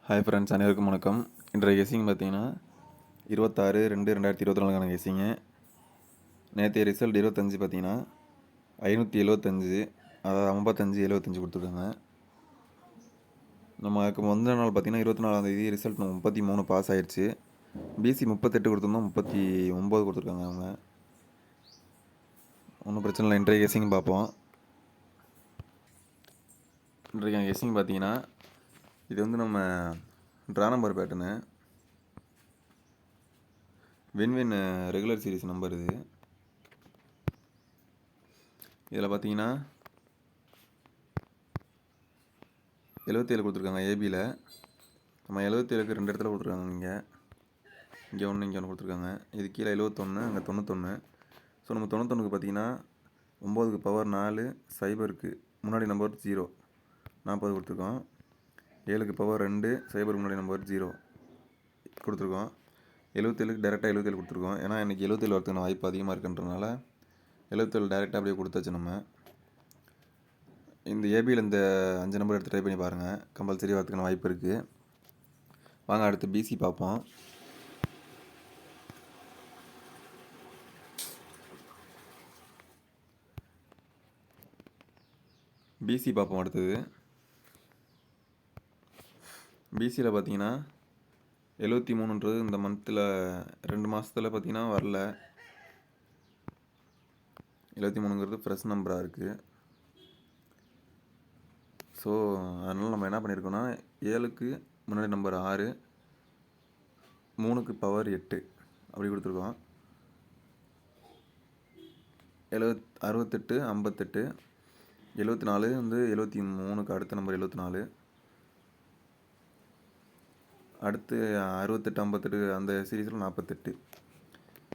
Hi friends, அனைவருக்கும் வணக்கம். இன்றைய கெஸிங் பார்த்தீங்கன்னா 26/2/2024 கெஸிங்கு. நேற்றைய ரிசல்ட் 25 பார்த்தீங்கன்னா 575, அதாவது 55-75 கொடுத்துருக்காங்க. நமக்கு முந்தின நாள் பார்த்தீங்கன்னா 24ஆந்தேதி ரிசல்ட் 33 பாஸ் ஆயிடுச்சு. பிசி 38 கொடுத்துருந்தோம், 39 கொடுத்துருக்காங்க அவங்க. ஒன்றும் பிரச்சனை இல்லை. இன்றைய கெஸிங் பார்ப்போம். இன்றைக்கு கெஸிங் பார்த்தீங்கன்னா இது வந்து நம்ம draw number pattern win regular series number இது. இதில் பார்த்தீங்கன்னா 77 கொடுத்துருக்காங்க ஏபியில். நம்ம 77க்கு 2 இடத்துல கொடுத்துருக்காங்க. இங்கே ஒன்று, இங்கே ஒன்று கொடுத்துருக்காங்க. இது கீழே 71, அங்கே 91. ஸோ நம்ம 91க்கு பார்த்தீங்கன்னா 9க்கு பவர் 4, சைபருக்கு முன்னாடி நம்பர் 0, 40 கொடுத்துருக்கோம். 7க்கு பவர் 2, சைபருக்கு முன்னாடி நம்பர் 0 கொடுத்துருக்கோம். 77க்கு டேரெக்டாக 77 கொடுத்துருக்கோம். ஏன்னா இன்றைக்கி 77 வரதுக்கான வாய்ப்பு அதிகமாக இருக்குன்றனால 77 டேரெக்டாக அப்படியே கொடுத்தாச்சு. நம்ம இந்த ஏபியில் இந்த 5 நம்பர் எடுத்து ட்ரை பண்ணி பாருங்கள். கம்பல்சரி வரதுக்கான வாய்ப்பு இருக்குது. வாங்க அடுத்து பிசி பார்ப்போம். அடுத்தது பிசியில் பார்த்தீங்கன்னா 73ன்றது இந்த மந்தில் 2 மாதத்தில் பார்த்தீங்கன்னா வரல. 73ங்கிறது ஃப்ரெஷ் நம்பராக இருக்குது. ஸோ அதனால் நம்ம என்ன பண்ணியிருக்கோன்னா 7க்கு முன்னாடி நம்பர் 6, 3க்கு பவர் 8 அப்படி கொடுத்துருக்கோம். 68, 58, 74 வந்து 73க்கு அடுத்த நம்பர் 74. அடுத்து 68, 58 அந்த சீரீஸில் 48.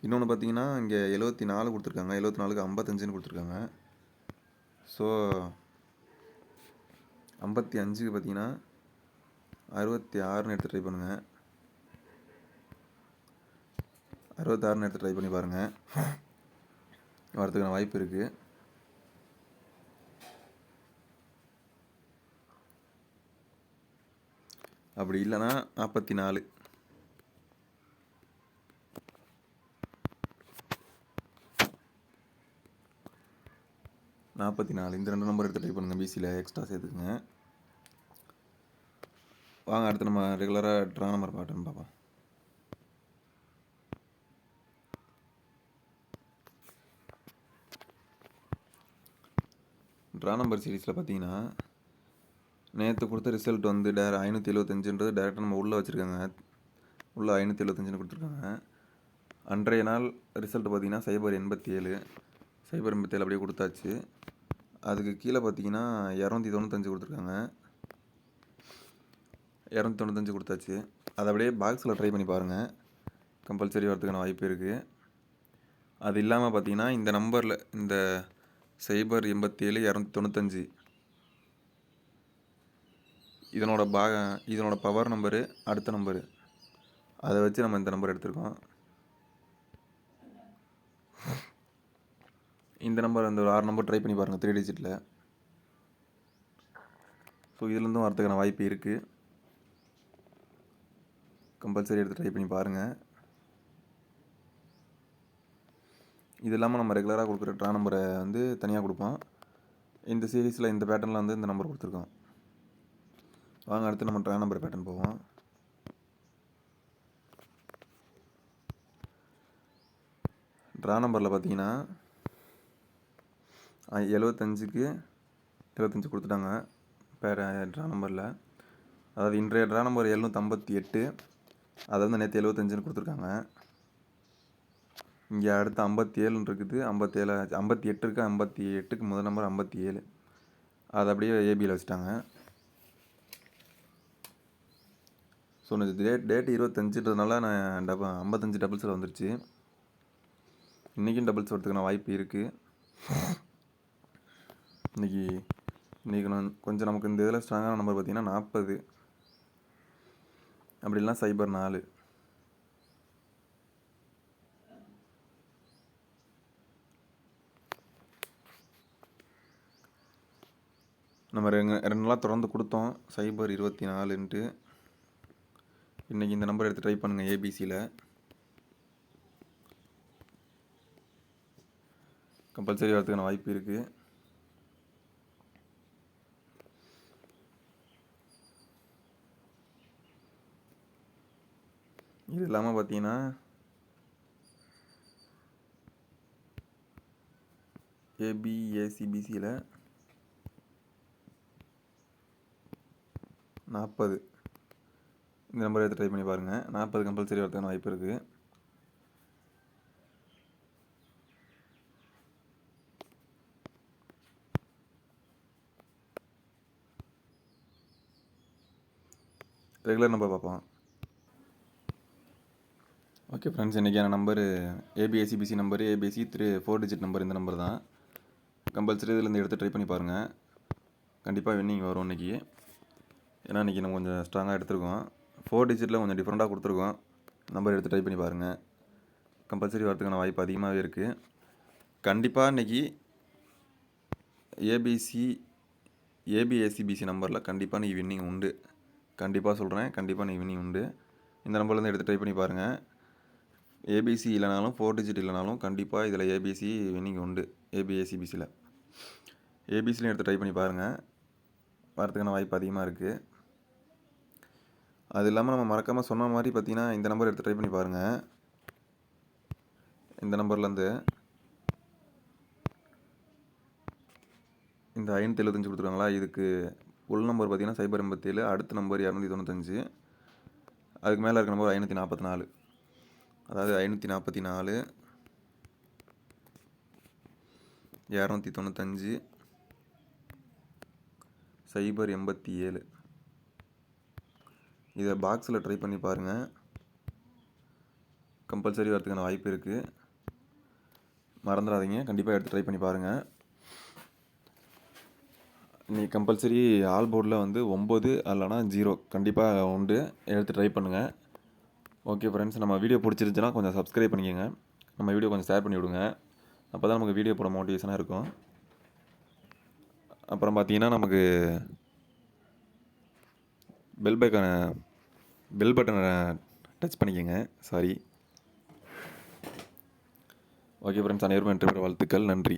இன்னொன்று பார்த்தீங்கன்னா இங்கே 74 கொடுத்துருக்காங்க. 74க்கு 55ன்னு கொடுத்துருக்காங்க. ஸோ 55க்கு பார்த்தீங்கன்னா 66ன்னு எடுத்து ட்ரை பண்ணுங்கள். 66ன்னு எடுத்து ட்ரை பண்ணி பாருங்கள். வரதுக்கான வாய்ப்பு இருக்குது. அப்படி இல்லைன்னா 44, 44 இந்த 2 நம்பர் எடுத்து ட்ரை பண்ணுங்கள். பிசியில் எக்ஸ்ட்ரா சேர்த்துக்குங்க. வாங்க அடுத்து நம்ம ரெகுலராக ட்ரா நம்பர் பேட்டர்ன் பார்ப்போம். ட்ரா நம்பர் சீரீஸில் பார்த்தீங்கன்னா நேற்று கொடுத்த ரிசல்ட் வந்து 575ன்றது டேரெக்டாக நம்ம உள்ளே வச்சுருக்காங்க. உள்ளே 575ன்னு கொடுத்துருக்காங்க. அன்றைய நாள் ரிசல்ட் பார்த்தீங்கன்னா சைபர் 87 அப்படியே கொடுத்தாச்சு. அதுக்கு கீழே பார்த்தீங்கன்னா 295 கொடுத்துருக்காங்க. 295 கொடுத்தாச்சு. அதை அப்படியே பாக்ஸில் ட்ரை பண்ணி பாருங்கள். கம்பல்சரி வரதுக்கான வாய்ப்பு இருக்குது. அது இல்லாமல் பார்த்தீங்கன்னா இந்த நம்பரில் இந்த சைபர் 87, 295 இதனோட பவர் நம்பரு அடுத்த நம்பரு, அதை வச்சு நம்ம இந்த நம்பர் எடுத்திருக்கோம். இந்த நம்பர் அந்த ஒரு 6 நம்பர் ட்ரை பண்ணி பாருங்கள் 3 டிஜிட்டில். ஸோ இதுலேருந்தும் வரதுக்கான வாய்ப்பு இருக்குது. கம்பல்சரி எடுத்து ட்ரை பண்ணி பாருங்கள். இது இல்லாமல் நம்ம ரெகுலராக கொடுக்குற ட்ரா நம்பரை வந்து தனியாக கொடுப்போம். இந்த சீரீஸில் இந்த பேட்டர்னில் வந்து இந்த நம்பர் கொடுத்துருக்கோம். வாங்க அடுத்து நம்ம ட்ரா நம்பர் பேட்டர்ன் போவோம். ட்ரா நம்பரில் பார்த்தீங்கன்னா 75க்கு 75 கொடுத்துட்டாங்க ட்ரா நம்பரில். அதாவது இன்றைய ட்ரா நம்பர் 758, அதை வந்து நேற்று 75ன்னு கொடுத்துருக்காங்க. இங்கே அடுத்து 57 இருக்குது. 58 இருக்குது. 58க்கு முதல் நம்பர் 57, அதை அப்படியே ஏபியில் வச்சுட்டாங்க. ஸோ டேட்டு 25ன்றதுனால நான் 55 டபுள்ஸில் வந்துருச்சு. இன்றைக்கும் டபுள்ஸ் வரதுக்கான வாய்ப்பு இருக்குது. இன்றைக்கி நான் கொஞ்சம் நமக்கு இந்த இதில் ஸ்ட்ராங்கான நம்பர் பார்த்திங்கன்னா 40, அப்படி இல்லைனா சைபர் 4. நம்ம 2 நாளாக தொடர்ந்து கொடுத்தோம் சைபர் 24ன்ட்டு. இன்றைக்கி இந்த நம்பர் எடுத்து ட்ரை பண்ணுங்கள். ஏபிசியில் கம்பல்சரி வரதுக்கான வாய்ப்பு இருக்குது. இது இல்லாமல் பார்த்தீங்கன்னா ஏபிஏசிபிசியில் 40 இந்த நம்பர் எடுத்து ட்ரை பண்ணி பாருங்கள். 40 கம்பல்சரி வரதுக்கான வாய்ப்பு இருக்குது. ரெகுலர் நம்பர் பார்ப்போம். ஓகே ஃப்ரெண்ட்ஸ், இன்றைக்கான number ABSCBC number ABSC 4 digit number. இந்த நம்பர் தான் கம்பல்சரி இதில் எடுத்து ட்ரை பண்ணி பாருங்கள். கண்டிப்பாக வின்னிங் வரும் இன்றைக்கி. ஏன்னா இன்றைக்கி நம்ம கொஞ்சம் ஸ்ட்ராங்காக எடுத்துருக்கோம். 4 டிஜிட்டில் கொஞ்சம் டிஃப்ரெண்ட்டாக கொடுத்துருக்கோம். நம்பர் எடுத்து ட்ரை பண்ணி பாருங்கள். கம்பல்சரி வரதுக்கான வாய்ப்பு அதிகமாகவே இருக்குது. கண்டிப்பாக இன்றைக்கி ஏபிஎஸ்சிபிசி நம்பரில் கண்டிப்பாக இன்றைக்கி வின்னிங் உண்டு. கண்டிப்பாக சொல்கிறேன், கண்டிப்பாக இன்றைக்கி வின்னிங் உண்டு. இந்த நம்பர்லேருந்து எடுத்து ட்ரை பண்ணி பாருங்கள். ஏபிசி இல்லைனாலும் 4 டிஜிட் இல்லைனாலும் கண்டிப்பாக இதில் ஏபிசி வின்னிங் உண்டு. ஏபிஎஸ்சிபிசியில் ஏபிசிலையும் எடுத்து ட்ரை பண்ணி பாருங்கள். வரதுக்கான வாய்ப்பு அதிகமாக இருக்குது. அது இல்லாமல் நம்ம மறக்காமல் சொன்ன மாதிரி பார்த்திங்கன்னா இந்த நம்பர் எடுத்து ட்ரை பண்ணி பாருங்கள். இந்த நம்பர்லேருந்து இந்த 575 கொடுத்துருக்காங்களா, இதுக்கு உள் நம்பர் பார்த்திங்கன்னா 087, அடுத்த நம்பர் 295, அதுக்கு மேலே இருக்க நம்பர் 544. அதாவது 544 295 087. இதை பாக்ஸில் ட்ரை பண்ணி பாருங்கள். கம்பல்சரி வரதுக்கான வாய்ப்பு இருக்குது. மறந்துடாதீங்க, கண்டிப்பாக எடுத்து ட்ரை பண்ணி பாருங்கள். இன்றைக்கி கம்பல்சரி ஆல் போர்டில் வந்து 9 இல்லைனா 0 கண்டிப்பாக உண்டு. எடுத்து ட்ரை பண்ணுங்கள். ஓகே ஃப்ரெண்ட்ஸ், நம்ம வீடியோ பிடிச்சிருந்துச்சுன்னா கொஞ்சம் சப்ஸ்கிரைப் பண்ணிக்கோங்க. நம்ம வீடியோ கொஞ்சம் ஷேர் பண்ணி விடுங்க. அப்போ தான் நமக்கு வீடியோ போட மோட்டிவேஷனாக இருக்கும். அப்புறம் பார்த்தீங்கன்னா நமக்கு பெல் பட்டனை டச் பண்ணிக்கோங்க. சாரி. ஓகே ஃப்ரெண்ட்ஸ், அனைவரும் வெற்றி பெற வாழ்த்துக்கள். நன்றி.